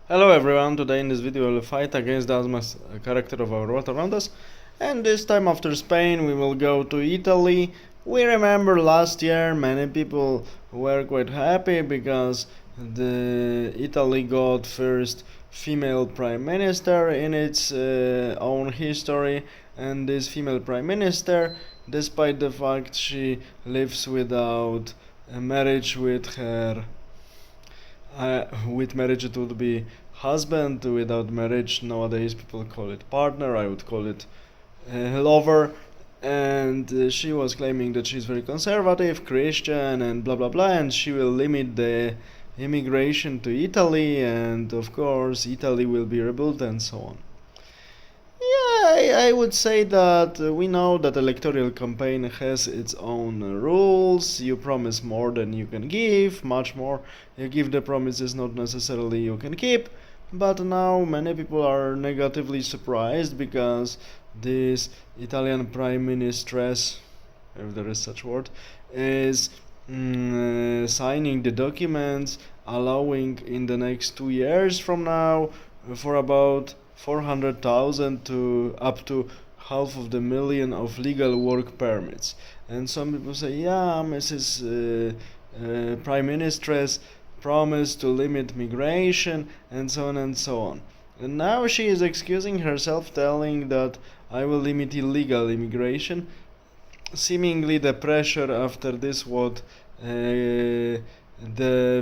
Hello everyone, today in this video we'll fight against the Asmas character of our world around us, and this time after Spain we will go to Italy. We remember last year many people were quite happy because Italy got first female prime minister in its own history, and this female prime minister, despite the fact she lives without a marriage with marriage it would be husband. Without marriage nowadays people call it partner. I would call it lover. And she was claiming that she's very conservative, Christian, and blah blah blah, and she will limit the immigration to Italy, and of course Italy will be rebuilt and so on. I would say that we know that electoral campaign has its own rules. You promise more than you can give, much more. You give the promises not necessarily you can keep. But now many people are negatively surprised because this Italian prime ministress, if there is such word, is signing the documents allowing in the next 2 years from now for about 400,000 to up to half of the million of legal work permits. And some people say, yeah, Mrs. Prime Ministress promised to limit migration and so on and so on. And now she is excusing herself, telling that I will limit illegal immigration. Seemingly the pressure after this what the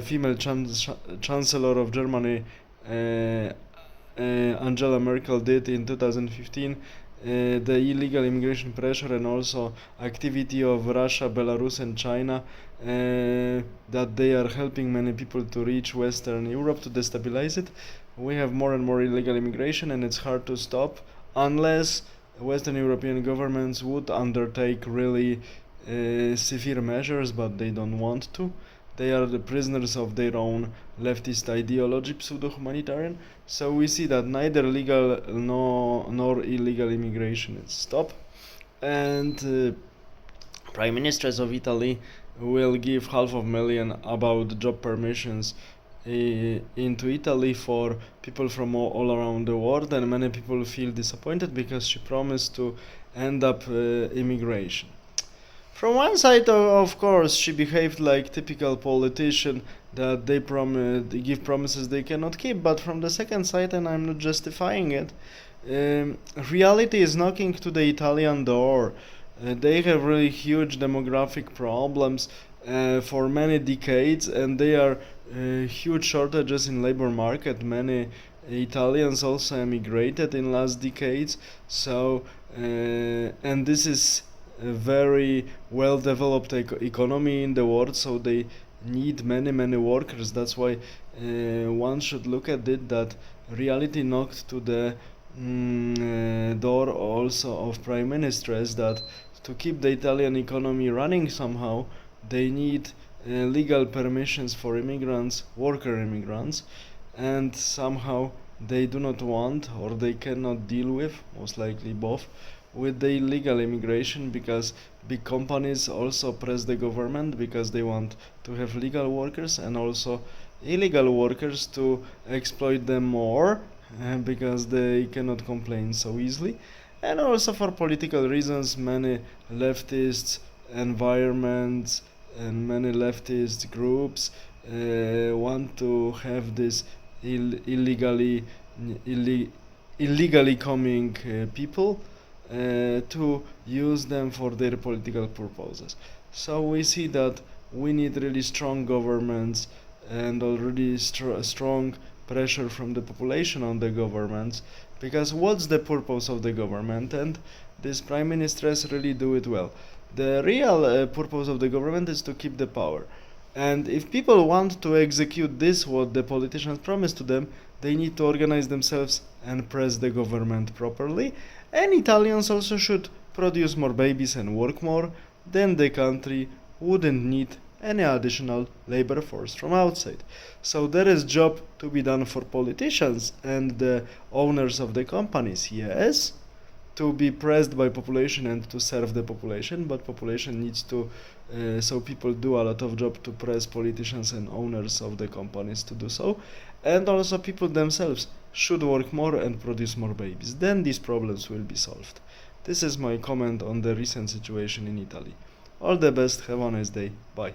female chancellor of Germany, Angela Merkel, did in 2015, the illegal immigration pressure and also activity of Russia, Belarus and China, that they are helping many people to reach Western Europe to destabilize it. We have more and more illegal immigration and it's hard to stop unless Western European governments would undertake really severe measures, but they don't want to. They are the prisoners of their own leftist ideology, pseudo-humanitarian. So we see that neither legal nor illegal immigration is stopped. And Prime Ministers of Italy will give 500,000 about job permissions into Italy for people from all around the world, and many people feel disappointed because she promised to end up immigration. From one side, of course, she behaved like typical politician that they give promises they cannot keep. But from the second side, and I'm not justifying it, reality is knocking to the Italian door. They have really huge demographic problems for many decades, and they are huge shortages in labor market. Many Italians also emigrated in last decades. So, and this is a very well developed economy in the world, so they need many workers. That's why one should look at it that reality knocked to the door also of prime ministers, that to keep the Italian economy running somehow they need legal permissions for immigrants, worker immigrants, and somehow they do not want or they cannot deal with, most likely both, with the illegal immigration, because big companies also press the government because they want to have legal workers and also illegal workers to exploit them more because they cannot complain so easily. And also for political reasons, many leftists environments and many leftist groups want to have this illegally coming people to use them for their political purposes. So we see that we need really strong governments and already strong pressure from the population on the governments, because what's the purpose of the government? And these prime ministers really do it well. The real purpose of the government is to keep the power. And if people want to execute this, what the politicians promise to them, they need to organize themselves and press the government properly. And Italians also should produce more babies and work more, then the country wouldn't need any additional labor force from outside. So there is job to be done for politicians and the owners of the companies, yes, to be pressed by population and to serve the population, but population needs to, so people do a lot of job to press politicians and owners of the companies to do so, and also people themselves should work more and produce more babies. Then these problems will be solved. This is my comment on the recent situation in Italy. All the best, have a nice day, bye.